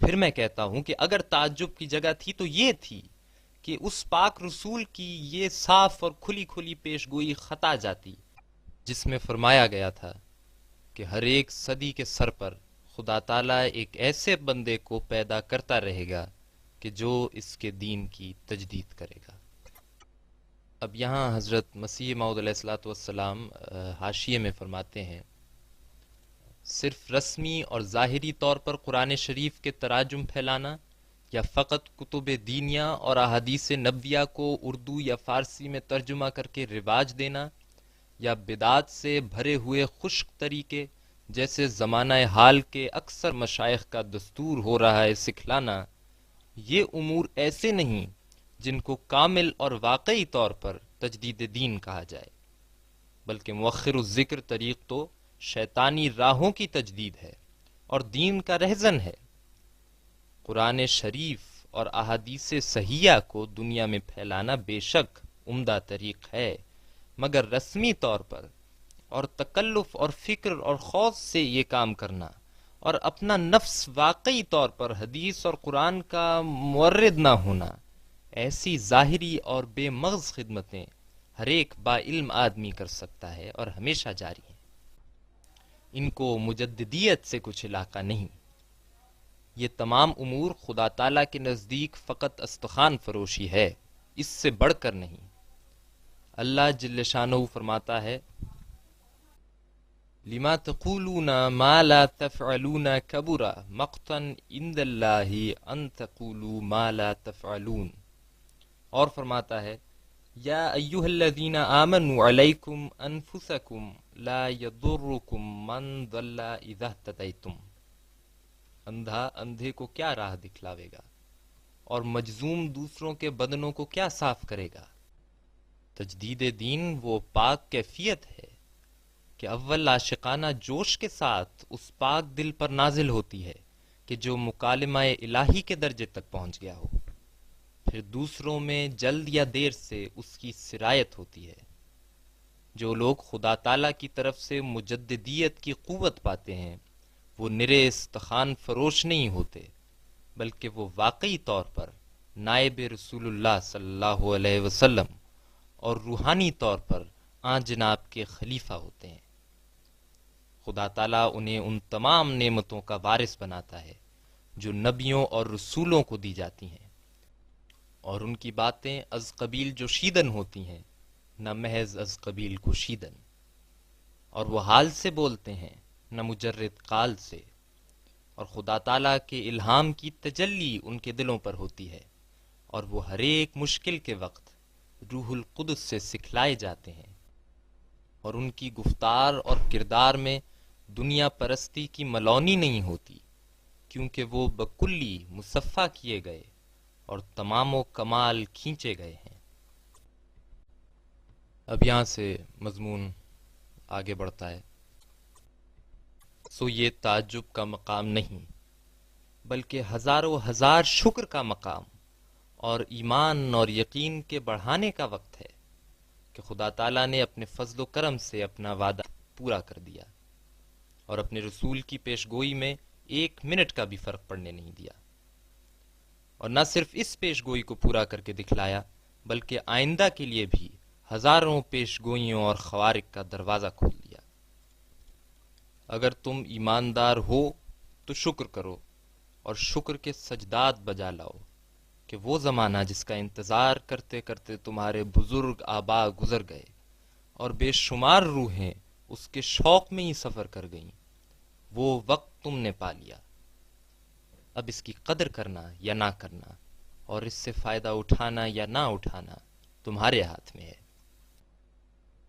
پھر میں کہتا ہوں کہ اگر تعجب کی جگہ تھی تو یہ تھی کہ اس پاک رسول کی یہ صاف اور کھلی کھلی پیش گوئی خطا جاتی، جس میں فرمایا گیا تھا کہ ہر ایک صدی کے سر پر خدا تعالیٰ ایک ایسے بندے کو پیدا کرتا رہے گا کہ جو اس کے دین کی تجدید کرے گا۔ اب یہاں حضرت مسیح موعود علیہ الصلوۃ والسلام حاشیے میں فرماتے ہیں، صرف رسمی اور ظاہری طور پر قرآن شریف کے تراجم پھیلانا، یا فقط کتب دینیہ اور احادیث نبویہ کو اردو یا فارسی میں ترجمہ کر کے رواج دینا، یا بدعات سے بھرے ہوئے خشک طریقے جیسے زمانہ حال کے اکثر مشائخ کا دستور ہو رہا ہے سکھلانا، یہ امور ایسے نہیں جن کو کامل اور واقعی طور پر تجدید دین کہا جائے، بلکہ مؤخر الذکر طریق تو شیطانی راہوں کی تجدید ہے اور دین کا رہزن ہے۔ قرآن شریف اور احادیث صحیحہ کو دنیا میں پھیلانا بے شک عمدہ طریق ہے، مگر رسمی طور پر اور تکلف اور فکر اور خوف سے یہ کام کرنا اور اپنا نفس واقعی طور پر حدیث اور قرآن کا مورد نہ ہونا، ایسی ظاہری اور بے مغز خدمتیں ہر ایک با علم آدمی کر سکتا ہے اور ہمیشہ جاری ہیں۔ ان کو مجددیت سے کچھ علاقہ نہیں۔ یہ تمام امور خدا تعالیٰ کے نزدیک فقط استخوان فروشی ہے، اس سے بڑھ کر نہیں۔ اللہ جل شانہ فرماتا ہے، لما تقولون ما لا تفعلون کبر مقتا عند اللہ ان تقولوا ما لا تفعلون، اور فرماتا ہے، یا ایھا الذین آمنوا علیکم انفسکم لا یضرکم من ضل اذا اہتدیتم، اندھا اندھے کو کیا راہ دکھلاوے گا، اور مجذوم دوسروں کے بدنوں کو کیا صاف کرے گا۔ تجدید دین وہ پاک کیفیت ہے کہ اول عاشقانہ جوش کے ساتھ اس پاک دل پر نازل ہوتی ہے کہ جو مکالمہ الہی کے درجے تک پہنچ گیا ہو، پھر دوسروں میں جلد یا دیر سے اس کی سرایت ہوتی ہے۔ جو لوگ خدا تعالیٰ کی طرف سے مجددیت کی قوت پاتے ہیں، وہ نرے استخوان فروش نہیں ہوتے، بلکہ وہ واقعی طور پر نائب رسول اللہ صلی اللہ علیہ وسلم اور روحانی طور پر آن جناب کے خلیفہ ہوتے ہیں۔ خدا تعالیٰ انہیں ان تمام نعمتوں کا وارث بناتا ہے جو نبیوں اور رسولوں کو دی جاتی ہیں، اور ان کی باتیں از قبیل جو شیدن ہوتی ہیں، نہ محض از قبیل کو شیدن، اور وہ حال سے بولتے ہیں نہ مجرد قال سے، اور خدا تعالیٰ کے الہام کی تجلی ان کے دلوں پر ہوتی ہے، اور وہ ہر ایک مشکل کے وقت روح القدس سے سکھلائے جاتے ہیں، اور ان کی گفتار اور کردار میں دنیا پرستی کی ملونی نہیں ہوتی، کیونکہ وہ بکلی مصفہ کیے گئے اور تمام و کمال کھینچے گئے ہیں۔ اب یہاں سے مضمون آگے بڑھتا ہے، سو یہ تعجب کا مقام نہیں، بلکہ ہزاروں ہزار شکر کا مقام اور ایمان اور یقین کے بڑھانے کا وقت ہے کہ خدا تعالیٰ نے اپنے فضل و کرم سے اپنا وعدہ پورا کر دیا اور اپنے رسول کی پیش گوئی میں 1 منٹ کا بھی فرق پڑنے نہیں دیا، اور نہ صرف اس پیش گوئی کو پورا کر کے دکھلایا بلکہ آئندہ کے لیے بھی ہزاروں پیش گوئیوں اور خوارق کا دروازہ کھول دیا۔ اگر تم ایماندار ہو تو شکر کرو اور شکر کے سجدات بجا لاؤ کہ وہ زمانہ جس کا انتظار کرتے کرتے تمہارے بزرگ آبا گزر گئے اور بے شمار روحیں اس کے شوق میں ہی سفر کر گئیں، وہ وقت تم نے پا لیا۔ اب اس کی قدر کرنا یا نہ کرنا اور اس سے فائدہ اٹھانا یا نہ اٹھانا تمہارے ہاتھ میں ہے۔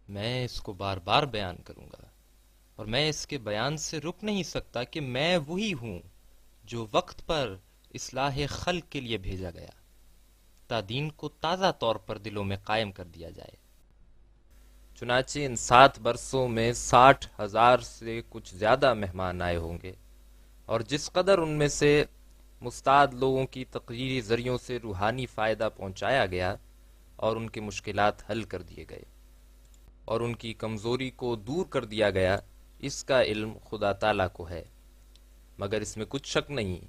میں اس کو بار بار بیان کروں گا، اور میں اس کے بیان سے رک نہیں سکتا کہ میں وہی ہوں جو وقت پر اصلاح خلق کے لیے بھیجا گیا تا دین کو تازہ طور پر دلوں میں قائم کر دیا جائے۔ چنانچہ ان 7 برسوں میں 60,000 سے کچھ زیادہ مہمان آئے ہوں گے، اور جس قدر ان میں سے مستعد لوگوں کی تقریری ذریعوں سے روحانی فائدہ پہنچایا گیا اور ان کے مشکلات حل کر دیے گئے اور ان کی کمزوری کو دور کر دیا گیا، اس کا علم خدا تعالیٰ کو ہے، مگر اس میں کچھ شک نہیں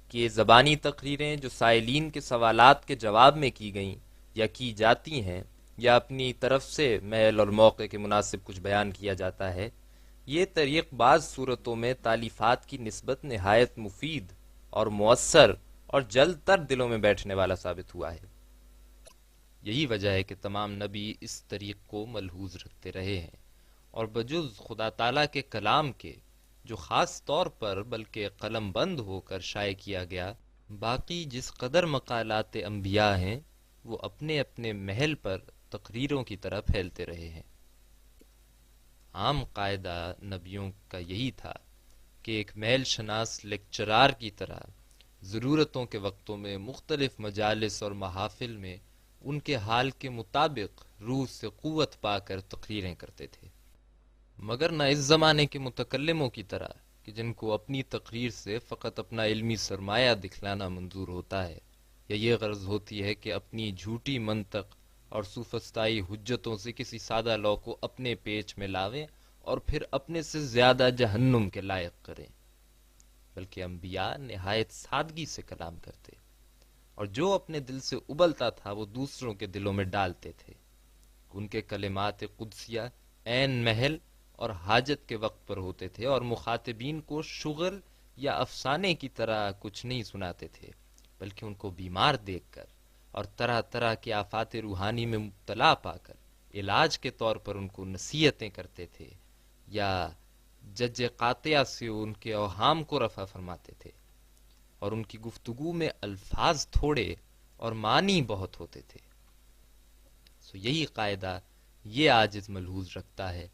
کہ یہ زبانی تقریریں جو سائلین کے سوالات کے جواب میں کی گئیں یا کی جاتی ہیں یا اپنی طرف سے محل اور موقع کے مناسب کچھ بیان کیا جاتا ہے، یہ طریق بعض صورتوں میں تالیفات کی نسبت نہایت مفید اور مؤثر اور جلد تر دلوں میں بیٹھنے والا ثابت ہوا ہے۔ یہی وجہ ہے کہ تمام نبی اس طریق کو ملحوظ رکھتے رہے ہیں، اور بجز خدا تعالیٰ کے کلام کے جو خاص طور پر بلکہ قلم بند ہو کر شائع کیا گیا، باقی جس قدر مقالات انبیاء ہیں وہ اپنے اپنے محل پر تقریروں کی طرح پھیلتے رہے ہیں۔ عام قاعدہ نبیوں کا یہی تھا کہ ایک محل شناس لیکچرار کی طرح ضرورتوں کے وقتوں میں مختلف مجالس اور محافل میں ان کے حال کے مطابق روح سے قوت پا کر تقریریں کرتے تھے، مگر نہ اس زمانے کے متکلموں کی طرح کہ جن کو اپنی تقریر سے فقط اپنا علمی سرمایہ دکھلانا منظور ہوتا ہے، یا یہ غرض ہوتی ہے کہ اپنی جھوٹی منطق اور سوفسطائی حجتوں سے کسی سادہ لو کو اپنے پیچ میں لاویں اور پھر اپنے سے زیادہ جہنم کے لائق کریں، بلکہ انبیاء نہایت سادگی سے کلام کرتے، اور جو اپنے دل سے ابلتا تھا وہ دوسروں کے دلوں میں ڈالتے تھے۔ ان کے کلمات قدسیہ عین محل اور حاجت کے وقت پر ہوتے تھے، اور مخاطبین کو شغل یا افسانے کی طرح کچھ نہیں سناتے تھے، بلکہ ان کو بیمار دیکھ کر اور طرح طرح کے آفات روحانی میں مبتلا پا کر علاج کے طور پر ان کو نصیحتیں کرتے تھے، یا جج قاطعہ سے ان کے اوہام کو رفع فرماتے تھے، اور ان کی گفتگو میں الفاظ تھوڑے اور معنی بہت ہوتے تھے۔ سو یہی قاعدہ یہ عاجز ملحوظ رکھتا ہے،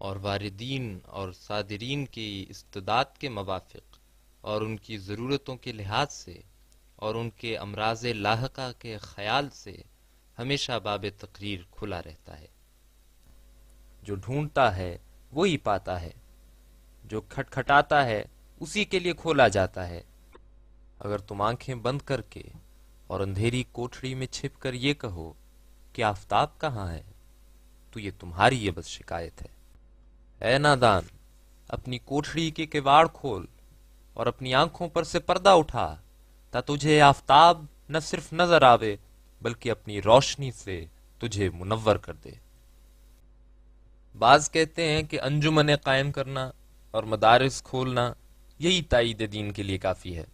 اور واردین اور صادرین کی استعداد کے موافق اور ان کی ضرورتوں کے لحاظ سے اور ان کے امراض لاحقہ کے خیال سے ہمیشہ باب تقریر کھلا رہتا ہے۔ جو ڈھونڈتا ہے وہی پاتا ہے، جو کھٹکھٹاتا ہے اسی کے لیے کھولا جاتا ہے۔ اگر تم آنکھیں بند کر کے اور اندھیری کوٹھڑی میں چھپ کر یہ کہو کہ آفتاب کہاں ہے، تو یہ تمہاری یہ بس شکایت ہے۔ اے نادان، اپنی کوٹھڑی کے کواڑ کھول اور اپنی آنکھوں پر سے پردہ اٹھا، تا تجھے آفتاب نہ صرف نظر آوے بلکہ اپنی روشنی سے تجھے منور کر دے۔ بعض کہتے ہیں کہ انجمنیں قائم کرنا اور مدارس کھولنا یہی تائید دین کے لیے کافی ہے،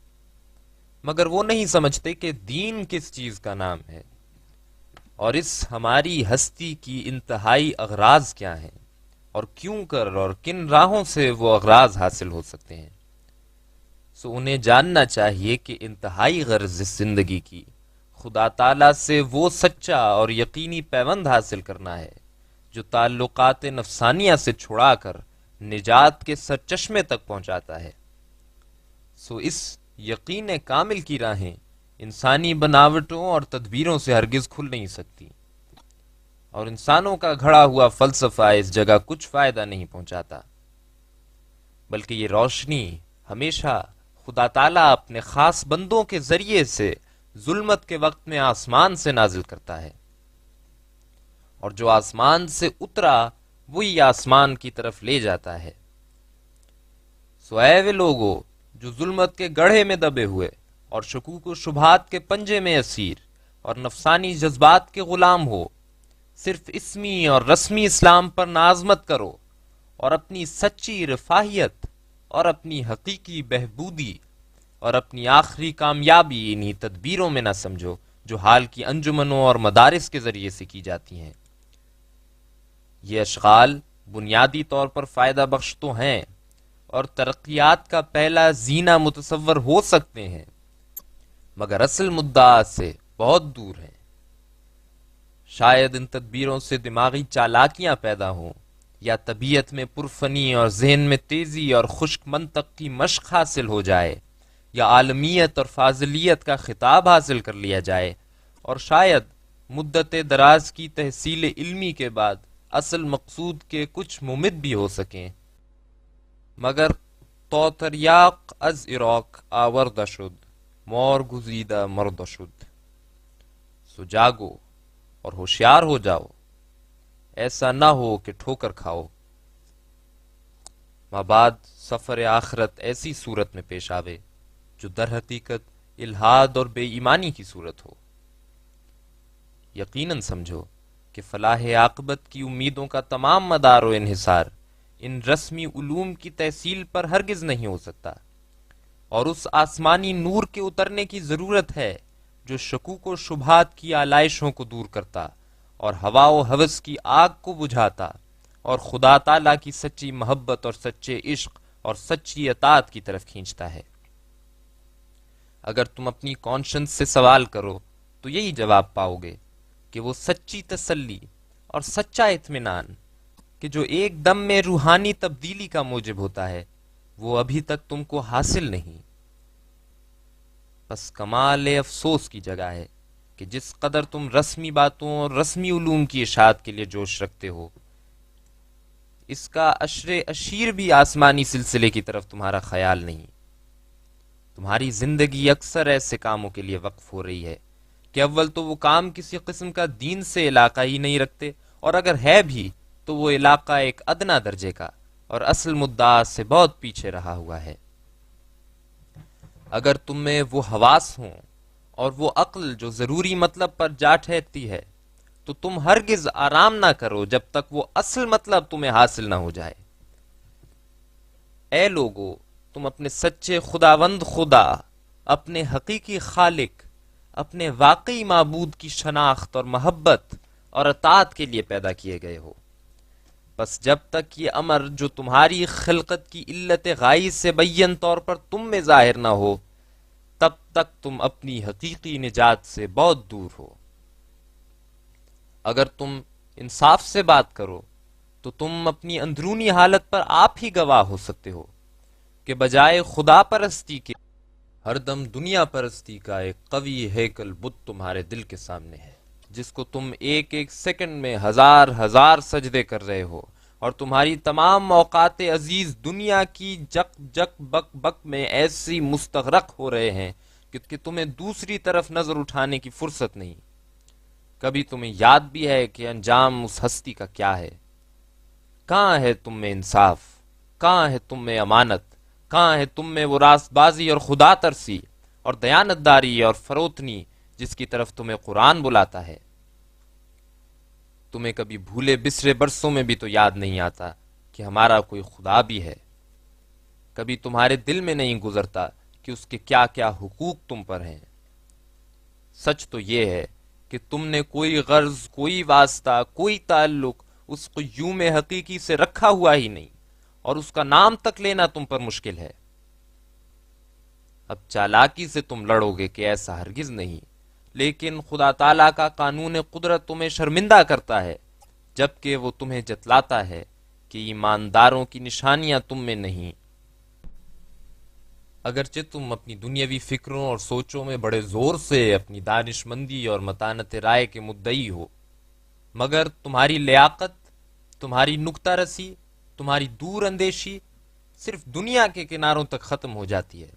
مگر وہ نہیں سمجھتے کہ دین کس چیز کا نام ہے، اور اس ہماری ہستی کی انتہائی اغراض کیا ہیں، اور کیوں کر اور کن راہوں سے وہ اغراض حاصل ہو سکتے ہیں۔ سو انہیں جاننا چاہیے کہ انتہائی غرض اس زندگی کی خدا تعالیٰ سے وہ سچا اور یقینی پیوند حاصل کرنا ہے جو تعلقات نفسانیہ سے چھڑا کر نجات کے سرچشمے تک پہنچاتا ہے۔ سو اس یقین کامل کی راہیں انسانی بناوٹوں اور تدبیروں سے ہرگز کھل نہیں سکتی، اور انسانوں کا گھڑا ہوا فلسفہ اس جگہ کچھ فائدہ نہیں پہنچاتا، بلکہ یہ روشنی ہمیشہ خدا تعالیٰ اپنے خاص بندوں کے ذریعے سے ظلمت کے وقت میں آسمان سے نازل کرتا ہے، اور جو آسمان سے اترا وہی آسمان کی طرف لے جاتا ہے۔ سو اے وہ لوگو جو ظلمت کے گڑھے میں دبے ہوئے اور شکوک و شبہات کے پنجے میں اسیر اور نفسانی جذبات کے غلام ہو، صرف اسمی اور رسمی اسلام پر ناز مت کرو، اور اپنی سچی رفاہیت اور اپنی حقیقی بہبودی اور اپنی آخری کامیابی انہی تدبیروں میں نہ سمجھو جو حال کی انجمنوں اور مدارس کے ذریعے سے کی جاتی ہیں۔ یہ اشغال بنیادی طور پر فائدہ بخش تو ہیں اور ترقیات کا پہلا زینہ متصور ہو سکتے ہیں، مگر اصل مدعا سے بہت دور ہیں۔ شاید ان تدبیروں سے دماغی چالاکیاں پیدا ہوں، یا طبیعت میں پرفنی اور ذہن میں تیزی اور خشک منطق کی مشق حاصل ہو جائے، یا عالمیت اور فاضلیت کا خطاب حاصل کر لیا جائے، اور شاید مدت دراز کی تحصیل علمی کے بعد اصل مقصود کے کچھ ممد بھی ہو سکیں، مگر تو تریاق از عراق آوردہ شد، مور گزیدہ مردہ شد۔ سو جاگو اور ہوشیار ہو جاؤ، ایسا نہ ہو کہ ٹھوکر کھاؤ، مابعد سفر آخرت ایسی صورت میں پیش آوے جو در حقیقت الحاد اور بے ایمانی کی صورت ہو۔ یقیناً سمجھو کہ فلاح عاقبت کی امیدوں کا تمام مدار و انحصار ان رسمی علوم کی تحصیل پر ہرگز نہیں ہو سکتا، اور اس آسمانی نور کے اترنے کی ضرورت ہے جو شکوک و شبہات کی آلائشوں کو دور کرتا اور ہوا و ہوس کی آگ کو بجھاتا اور خدا تعالیٰ کی سچی محبت اور سچے عشق اور سچی اطاعت کی طرف کھینچتا ہے۔ اگر تم اپنی کانشنس سے سوال کرو تو یہی جواب پاؤ گے کہ وہ سچی تسلی اور سچا اطمینان کہ جو ایک دم میں روحانی تبدیلی کا موجب ہوتا ہے وہ ابھی تک تم کو حاصل نہیں۔ بس کمال افسوس کی جگہ ہے کہ جس قدر تم رسمی باتوں اور رسمی علوم کی اشاعت کے لیے جوش رکھتے ہو، اس کا عشر اشیر بھی آسمانی سلسلے کی طرف تمہارا خیال نہیں۔ تمہاری زندگی اکثر ایسے کاموں کے لیے وقف ہو رہی ہے کہ اول تو وہ کام کسی قسم کا دین سے علاقہ ہی نہیں رکھتے، اور اگر ہے بھی تو وہ علاقہ ایک ادنا درجے کا اور اصل مدعا سے بہت پیچھے رہا ہوا ہے۔ اگر تم میں وہ حواس ہوں اور وہ عقل جو ضروری مطلب پر جا ٹھہرتی ہے تو تم ہرگز آرام نہ کرو جب تک وہ اصل مطلب تمہیں حاصل نہ ہو جائے۔ اے لوگو، تم اپنے سچے خداوند خدا، اپنے حقیقی خالق، اپنے واقعی معبود کی شناخت اور محبت اور اطاعت کے لیے پیدا کیے گئے ہو۔ بس جب تک یہ امر جو تمہاری خلقت کی علت غائز سے بیان طور پر تم میں ظاہر نہ ہو، تب تک تم اپنی حقیقی نجات سے بہت دور ہو۔ اگر تم انصاف سے بات کرو تو تم اپنی اندرونی حالت پر آپ ہی گواہ ہو سکتے ہو کہ بجائے خدا پرستی کے ہر دم دنیا پرستی کا ایک قوی ہیکل بت تمہارے دل کے سامنے ہے، جس کو تم ایک ایک سیکنڈ میں ہزار ہزار سجدے کر رہے ہو، اور تمہاری تمام اوقات عزیز دنیا کی جک جک بک بک میں ایسی مستغرق ہو رہے ہیں کہ تمہیں دوسری طرف نظر اٹھانے کی فرصت نہیں۔ کبھی تمہیں یاد بھی ہے کہ انجام اس ہستی کا کیا ہے؟ کہاں ہے تم میں انصاف؟ کہاں ہے تم میں امانت؟ کہاں ہے تم میں وہ راست بازی اور خدا ترسی اور دیانتداری اور فروتنی جس کی طرف تمہیں قرآن بلاتا ہے؟ تمہیں کبھی بھولے بسرے برسوں میں بھی تو یاد نہیں آتا کہ ہمارا کوئی خدا بھی ہے۔ کبھی تمہارے دل میں نہیں گزرتا کہ اس کے کیا کیا حقوق تم پر ہیں۔ سچ تو یہ ہے کہ تم نے کوئی غرض، کوئی واسطہ، کوئی تعلق اس قیوم حقیقی سے رکھا ہوا ہی نہیں، اور اس کا نام تک لینا تم پر مشکل ہے۔ اب چالاکی سے تم لڑو گے کہ ایسا ہرگز نہیں، لیکن خدا تعالیٰ کا قانون قدرت تمہیں شرمندہ کرتا ہے جبکہ وہ تمہیں جتلاتا ہے کہ ایمانداروں کی نشانیاں تم میں نہیں۔ اگرچہ تم اپنی دنیاوی فکروں اور سوچوں میں بڑے زور سے اپنی دانش مندی اور متانت رائے کے مدعی ہو، مگر تمہاری لیاقت، تمہاری نکتہ رسی، تمہاری دور اندیشی صرف دنیا کے کناروں تک ختم ہو جاتی ہے،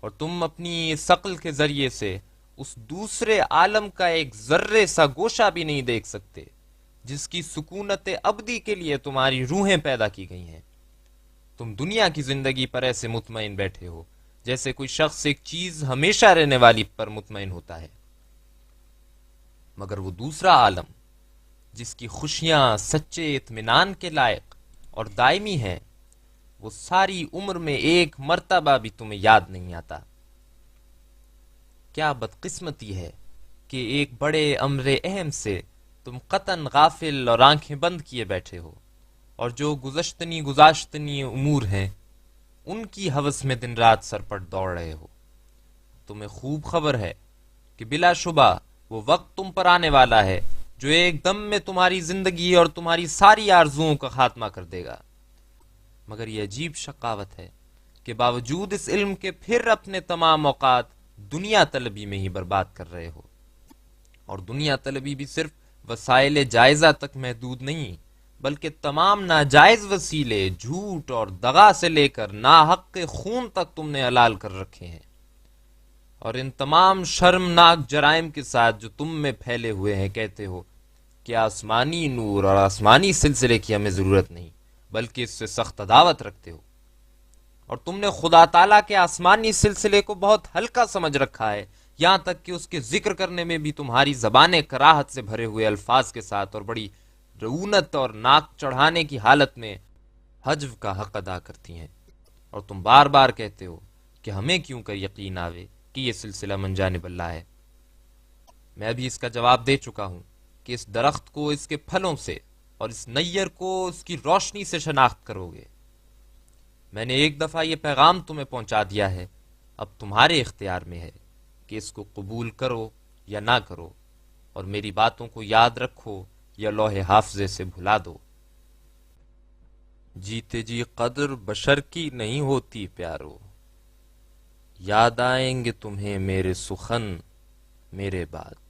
اور تم اپنی اس عقل کے ذریعے سے اس دوسرے عالم کا ایک ذرے سا گوشہ بھی نہیں دیکھ سکتے جس کی سکونت ابدی کے لیے تمہاری روحیں پیدا کی گئی ہیں۔ تم دنیا کی زندگی پر ایسے مطمئن بیٹھے ہو جیسے کوئی شخص ایک چیز ہمیشہ رہنے والی پر مطمئن ہوتا ہے، مگر وہ دوسرا عالم جس کی خوشیاں سچے اطمینان کے لائق اور دائمی ہیں، وہ ساری عمر میں ایک مرتبہ بھی تمہیں یاد نہیں آتا۔ کیا بدقسمتی ہے کہ ایک بڑے امر اہم سے تم قطعاً غافل اور آنکھیں بند کیے بیٹھے ہو، اور جو گزاشتنی امور ہیں ان کی ہوس میں دن رات سر پٹ دوڑ رہے ہو۔ تمہیں خوب خبر ہے کہ بلا شبہ وہ وقت تم پر آنے والا ہے جو ایک دم میں تمہاری زندگی اور تمہاری ساری آرزوؤں کا خاتمہ کر دے گا، مگر یہ عجیب شقاوت ہے کہ باوجود اس علم کے پھر اپنے تمام اوقات دنیا طلبی میں ہی برباد کر رہے ہو، اور دنیا طلبی بھی صرف وسائل جائزہ تک محدود نہیں بلکہ تمام ناجائز وسیلے، جھوٹ اور دغا سے لے کر ناحق خون تک تم نے حلال کر رکھے ہیں، اور ان تمام شرمناک جرائم کے ساتھ جو تم میں پھیلے ہوئے ہیں کہتے ہو کہ آسمانی نور اور آسمانی سلسلے کی ہمیں ضرورت نہیں بلکہ اس سے سخت عداوت رکھتے ہو، اور تم نے خدا تعالیٰ کے آسمانی سلسلے کو بہت ہلکا سمجھ رکھا ہے، یہاں تک کہ اس کے ذکر کرنے میں بھی تمہاری زبانیں کراہت سے بھرے ہوئے الفاظ کے ساتھ اور بڑی رعونت اور ناک چڑھانے کی حالت میں حجو کا حق ادا کرتی ہیں، اور تم بار بار کہتے ہو کہ ہمیں کیوں کر یقین آوے کہ یہ سلسلہ من جانب اللہ ہے۔ میں ابھی اس کا جواب دے چکا ہوں کہ اس درخت کو اس کے پھلوں سے اور اس نیر کو اس کی روشنی سے شناخت کرو گے۔ میں نے ایک دفعہ یہ پیغام تمہیں پہنچا دیا ہے، اب تمہارے اختیار میں ہے کہ اس کو قبول کرو یا نہ کرو، اور میری باتوں کو یاد رکھو یا لوح حافظے سے بھلا دو۔ جیتے جی قدر بشر کی نہیں ہوتی پیارو، یاد آئیں گے تمہیں میرے سخن میرے بعد۔